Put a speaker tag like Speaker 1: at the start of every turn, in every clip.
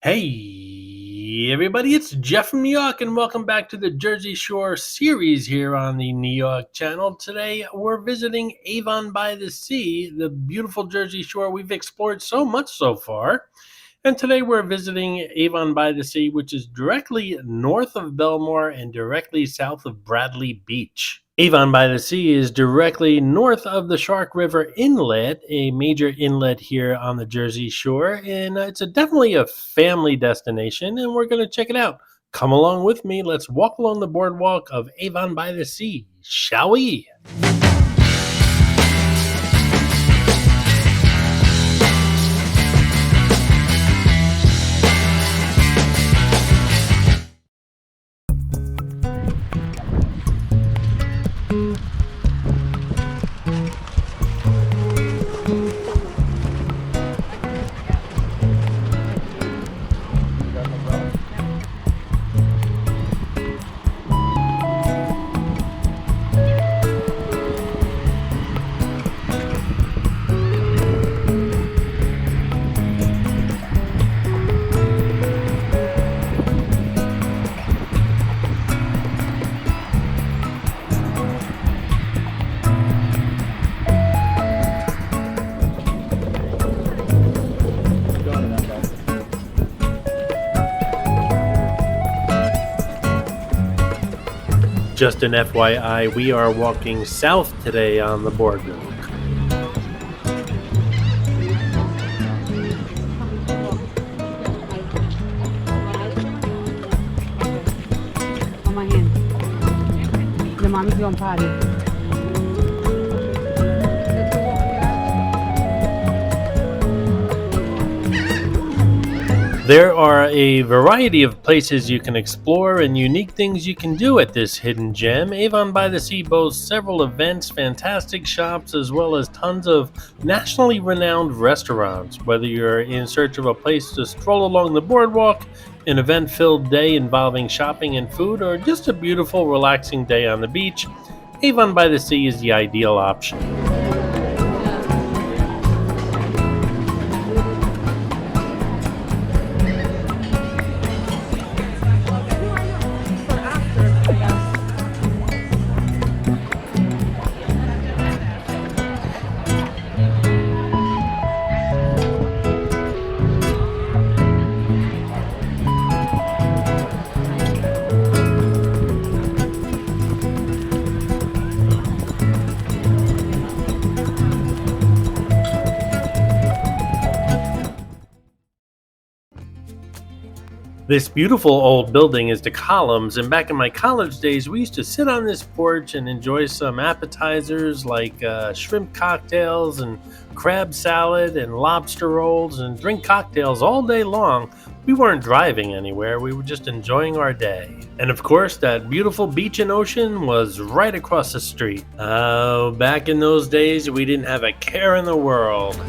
Speaker 1: Hey, everybody, it's Jeff from New York, and welcome back to the Jersey Shore series here on the New York channel. Today, we're visiting Avon by the Sea, the beautiful Jersey Shore. We've explored so much so far. And today, we're visiting Avon by the Sea, which is directly north of Belmar and directly south of Bradley Beach. Avon by the Sea is directly north of the Shark River Inlet, a major inlet here on the Jersey Shore, and definitely a family destination, and we're going to check it out. Come along with me. Let's walk along the boardwalk of Avon by the Sea, shall we? Just an FYI, we are walking south today on the boardwalk.
Speaker 2: On my hand. The mommy's going potty.
Speaker 1: There are a variety of places you can explore and unique things you can do at this hidden gem. Avon by the Sea boasts several events, fantastic shops, as well as tons of nationally renowned restaurants. Whether you're in search of a place to stroll along the boardwalk, an event-filled day involving shopping and food, or just a beautiful, relaxing day on the beach, Avon by the Sea is the ideal option. This beautiful old building is the Columns, and back in my college days, we used to sit on this porch and enjoy some appetizers like shrimp cocktails and crab salad and lobster rolls and drink cocktails all day long. We weren't driving anywhere, we were just enjoying our day. And of course, that beautiful beach and ocean was right across the street. Oh, back in those days, we didn't have a care in the world.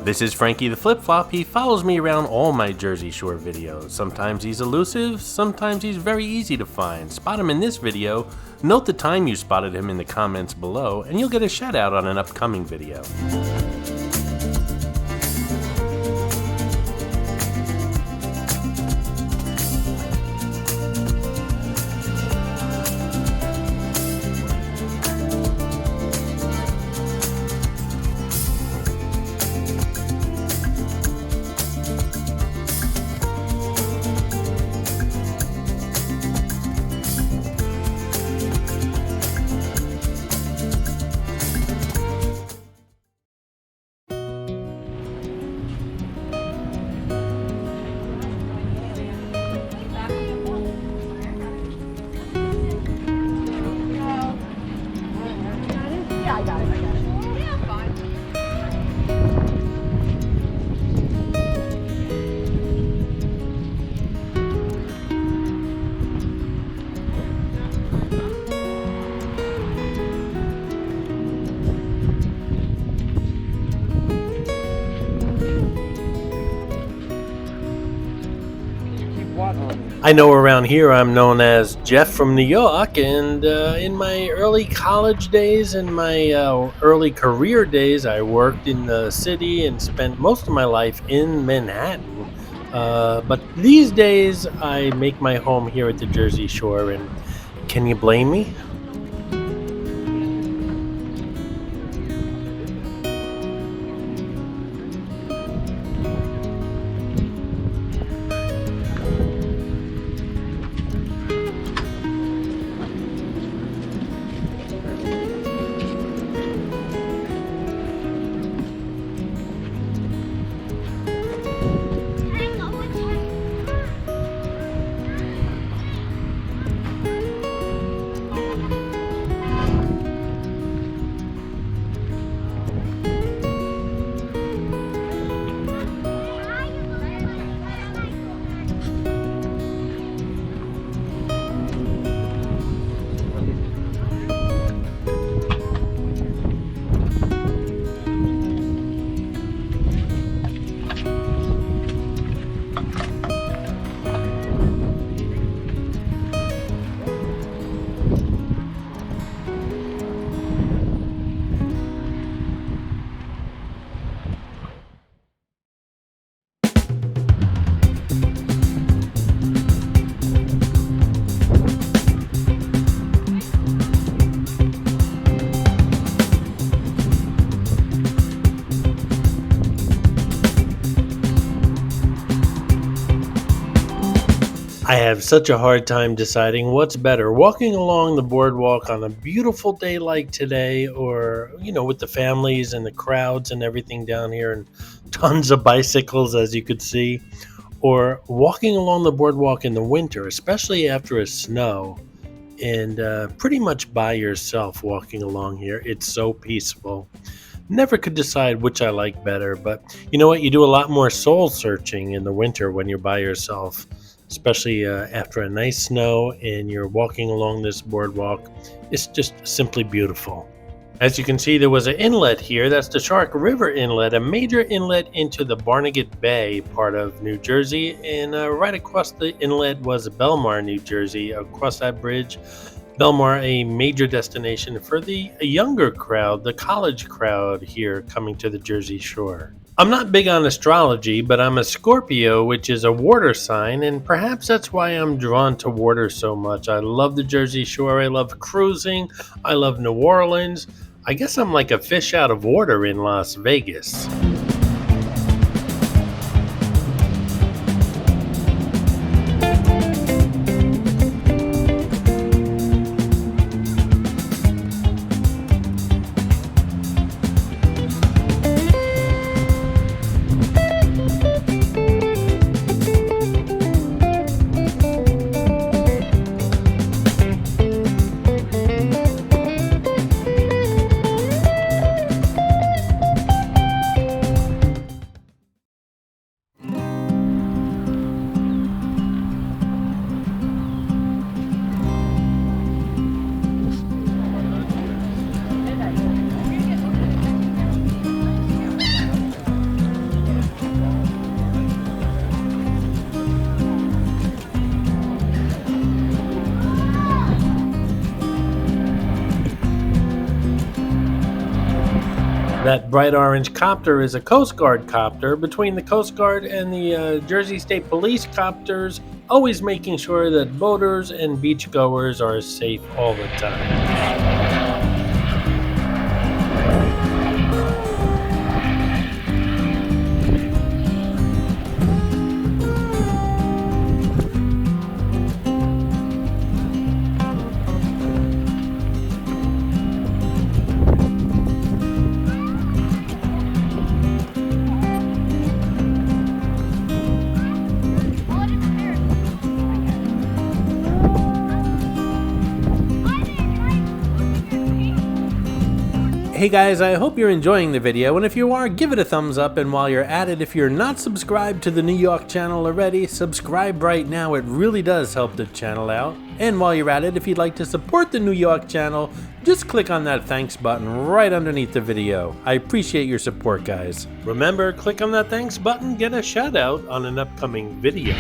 Speaker 1: This is Frankie the Flip Flop. He follows me around all my Jersey Shore videos. Sometimes he's elusive, sometimes he's very easy to find. Spot him in this video, note the time you spotted him in the comments below, and you'll get a shout out on an upcoming video. I know around here I'm known as Jeff from New York, and in my early college days and my early career days, I worked in the city and spent most of my life in Manhattan. But these days, I make my home here at the Jersey Shore, and can you blame me? I have such a hard time deciding what's better, walking along the boardwalk on a beautiful day like today, or, with the families and the crowds and everything down here and tons of bicycles, as you could see, or walking along the boardwalk in the winter, especially after a snow, and pretty much by yourself walking along here. It's so peaceful. Never could decide which I like better, but you know what? You do a lot more soul searching in the winter when you're by yourself, especially after a nice snow and you're walking along this boardwalk. It's just simply beautiful. As you can see, there was an inlet here. That's the Shark River Inlet, a major inlet into the Barnegat Bay part of New Jersey. And right across the inlet was Belmar, New Jersey. Across that bridge, Belmar, a major destination for the younger crowd, the college crowd here coming to the Jersey Shore. I'm not big on astrology, but I'm a Scorpio, which is a water sign, and perhaps that's why I'm drawn to water so much. I love the Jersey Shore. I love cruising. I love New Orleans. I guess I'm like a fish out of water in Las Vegas. That bright orange copter is a Coast Guard copter. Between the Coast Guard and the Jersey State Police copters, always making sure that boaters and beachgoers are safe all the time.
Speaker 3: Hey guys, I hope you're enjoying the video, and if you are, give it a thumbs up, and while you're at it, if you're not subscribed to the New York channel already, subscribe right now. It really does help the channel out. And while you're at it, if you'd like to support the New York channel, just click on that thanks button right underneath the video. I appreciate your support, guys.
Speaker 1: Remember, click on that thanks button, get a shout out on an upcoming video.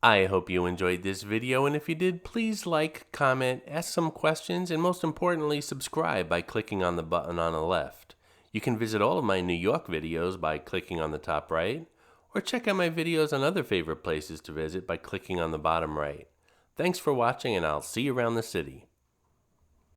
Speaker 3: I hope you enjoyed this video, and if you did, please like, comment, ask some questions, and most importantly, subscribe by clicking on the button on the left. You can visit all of my New York videos by clicking on the top right, or check out my videos on other favorite places to visit by clicking on the bottom right. Thanks for watching, and I'll see you around the city.